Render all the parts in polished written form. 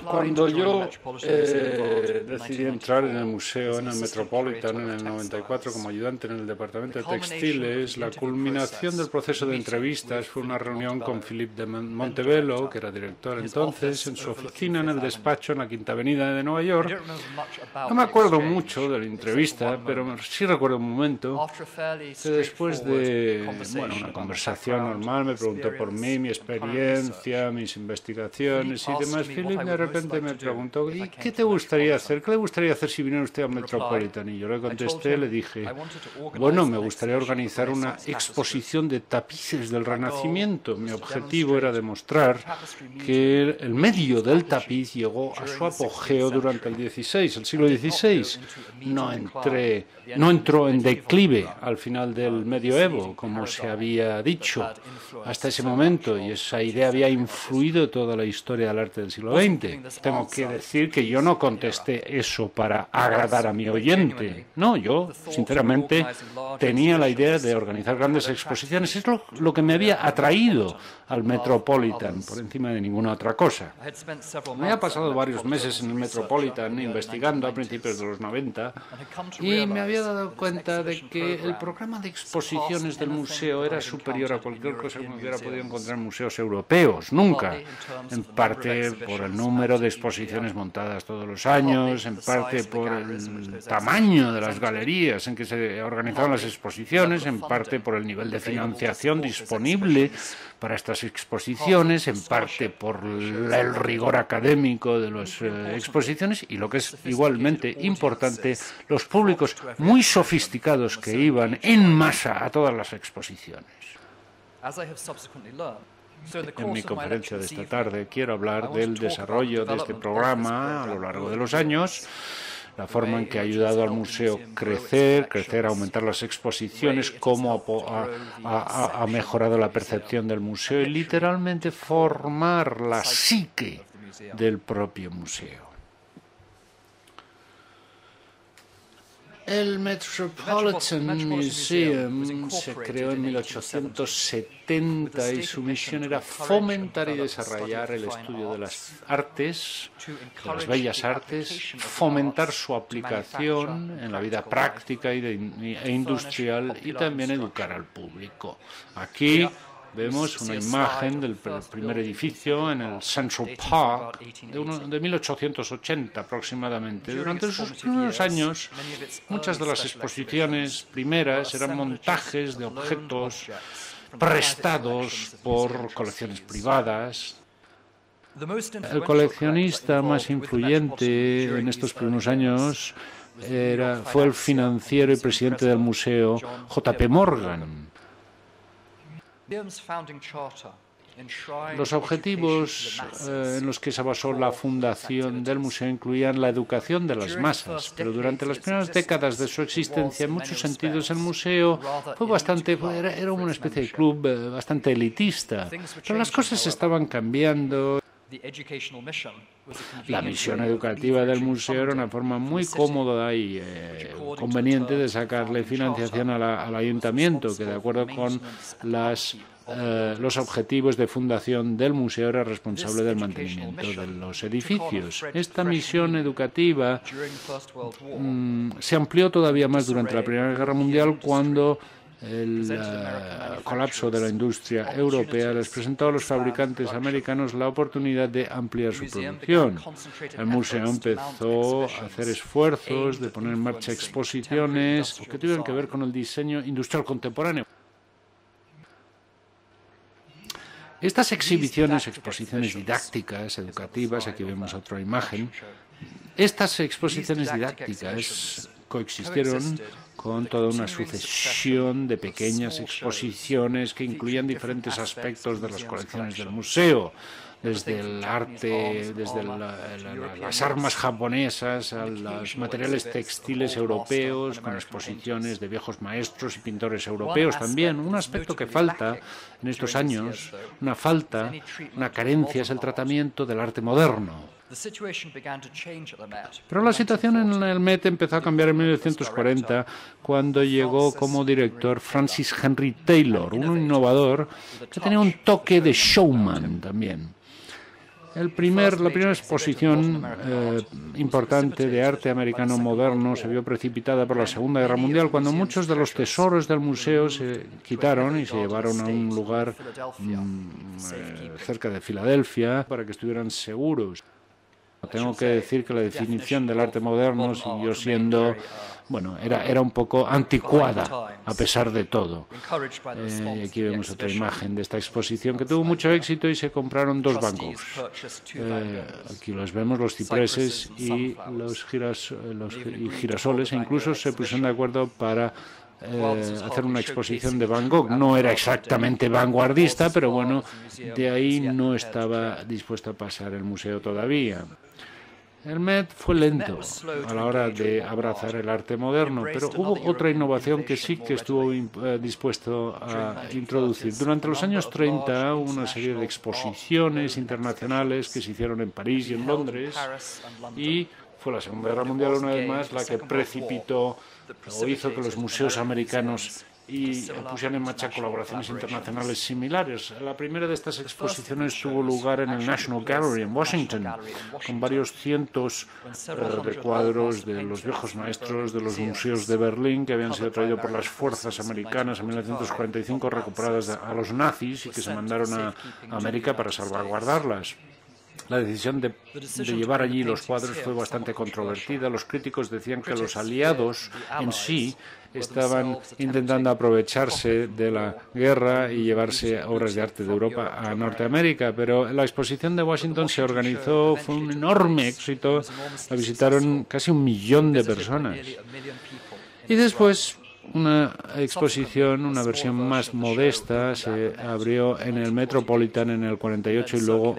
Cuando yo decidí entrar en el museo, en el Metropolitan, en el 94, como ayudante en el departamento de textiles, la culminación del proceso de entrevistas fue una reunión con Philippe de Montebello, que era director entonces, en su oficina en el despacho en la Quinta Avenida de Nueva York. No me acuerdo mucho de la entrevista, pero sí recuerdo un momento que después de una conversación normal, me preguntó por mí, mi experiencia, mis investigaciones y demás. Philip de repente me preguntó: ¿y qué te gustaría hacer? ¿Qué le gustaría hacer si viniera usted a Metropolitan? Y yo le contesté, le dije, bueno, me gustaría organizar una exposición de tapices del Renacimiento. Mi objetivo era demostrar que el medio del tapiz llegó a su apogeo durante el siglo XVI. No entró en declive al final del medioevo, como se había dicho hasta ese momento, y esa idea había influido toda la historia del arte del siglo XX. Tengo que decir que yo no contesté eso para agradar a mi oyente. No, yo, sinceramente, tenía la idea de organizar grandes exposiciones. Es lo que me había atraído al Metropolitan, por encima de ninguna otra cosa. Me había pasado varios meses en el Metropolitan investigando a principios de los 90 y me había dado cuenta de que el programa de exposiciones del museo era superior a cualquier cosa que me hubiera podido encontrar en museos europeos, nunca. En parte por el número de exposiciones montadas todos los años, en parte por el tamaño de las galerías en que se organizaban las exposiciones, en parte por el nivel de financiación disponible para estas exposiciones, en parte por el rigor académico de las exposiciones y, lo que es igualmente importante, los públicos muy sofisticados que iban en masa a todas las exposiciones. En mi conferencia de esta tarde quiero hablar del desarrollo de este programa a lo largo de los años, la forma en que ha ayudado al museo crecer, aumentar las exposiciones, cómo ha mejorado la percepción del museo y literalmente formar la psique del propio museo. El Metropolitan Museum se creó en 1870 y su misión era fomentar y desarrollar el estudio de las artes, de las bellas artes, fomentar su aplicación en la vida práctica e industrial y también educar al público. Aquí vemos una imagen del primer edificio en el Central Park de 1880 aproximadamente. Durante esos primeros años, muchas de las exposiciones primeras eran montajes de objetos prestados por colecciones privadas. El coleccionista más influyente en estos primeros años fue el financiero y presidente del museo, J.P. Morgan. Los objetivos en los que se basó la fundación del museo incluían la educación de las masas, pero durante las primeras décadas de su existencia, en muchos sentidos, el museo era una especie de club bastante elitista, pero las cosas estaban cambiando. La misión educativa del museo era una forma muy cómoda y conveniente de sacarle financiación al ayuntamiento, que de acuerdo con los objetivos de fundación del museo era responsable del mantenimiento de los edificios. Esta misión educativa se amplió todavía más durante la Primera Guerra Mundial, cuando el colapso de la industria europea les presentó a los fabricantes americanos la oportunidad de ampliar su producción. El museo empezó a hacer esfuerzos de poner en marcha exposiciones que tuvieron que ver con el diseño industrial contemporáneo. Estas exposiciones didácticas, educativas, aquí vemos otra imagen, estas exposiciones didácticas coexistieron con toda una sucesión de pequeñas exposiciones que incluían diferentes aspectos de las colecciones del museo, desde el arte, desde las armas japonesas a los materiales textiles europeos, con exposiciones de viejos maestros y pintores europeos también. Un aspecto que falta en estos años, una carencia, es el tratamiento del arte moderno. Pero la situación en el Met empezó a cambiar en 1940, cuando llegó como director Francis Henry Taylor, un innovador que tenía un toque de showman también. La primera exposición importante de arte americano moderno se vio precipitada por la Segunda Guerra Mundial, cuando muchos de los tesoros del museo se quitaron y se llevaron a un lugar cerca de Filadelfia para que estuvieran seguros. Tengo que decir que la definición del arte moderno siguió siendo, era un poco anticuada, a pesar de todo. Aquí vemos otra imagen de esta exposición que tuvo mucho éxito y se compraron 2 Van Goghs. Aquí los vemos, los cipreses y los girasoles, e incluso se pusieron de acuerdo para hacer una exposición de Van Gogh. No era exactamente vanguardista, pero bueno, de ahí no estaba dispuesto a pasar el museo todavía. El Met fue lento a la hora de abrazar el arte moderno, pero hubo otra innovación que sí que estuvo dispuesto a introducir. Durante los años 30 hubo una serie de exposiciones internacionales que se hicieron en París y en Londres, y fue la Segunda Guerra Mundial una vez más la que precipitó o hizo que los museos americanos pusieron en marcha colaboraciones internacionales similares. La primera de estas exposiciones tuvo lugar en el National Gallery en Washington, con varios cientos de cuadros de los viejos maestros de los museos de Berlín que habían sido traídos por las fuerzas americanas en 1945, recuperadas a los nazis y que se mandaron a América para salvaguardarlas. La decisión de llevar allí los cuadros fue bastante controvertida. Los críticos decían que los aliados en sí estaban intentando aprovecharse de la guerra y llevarse obras de arte de Europa a Norteamérica, pero la exposición de Washington se organizó, fue un enorme éxito, la visitaron casi 1 millón de personas. Y después una exposición, una versión más modesta, se abrió en el Metropolitan en el 48 y luego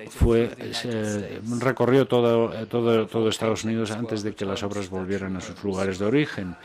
recorrió todo Estados Unidos antes de que las obras volvieran a sus lugares de origen.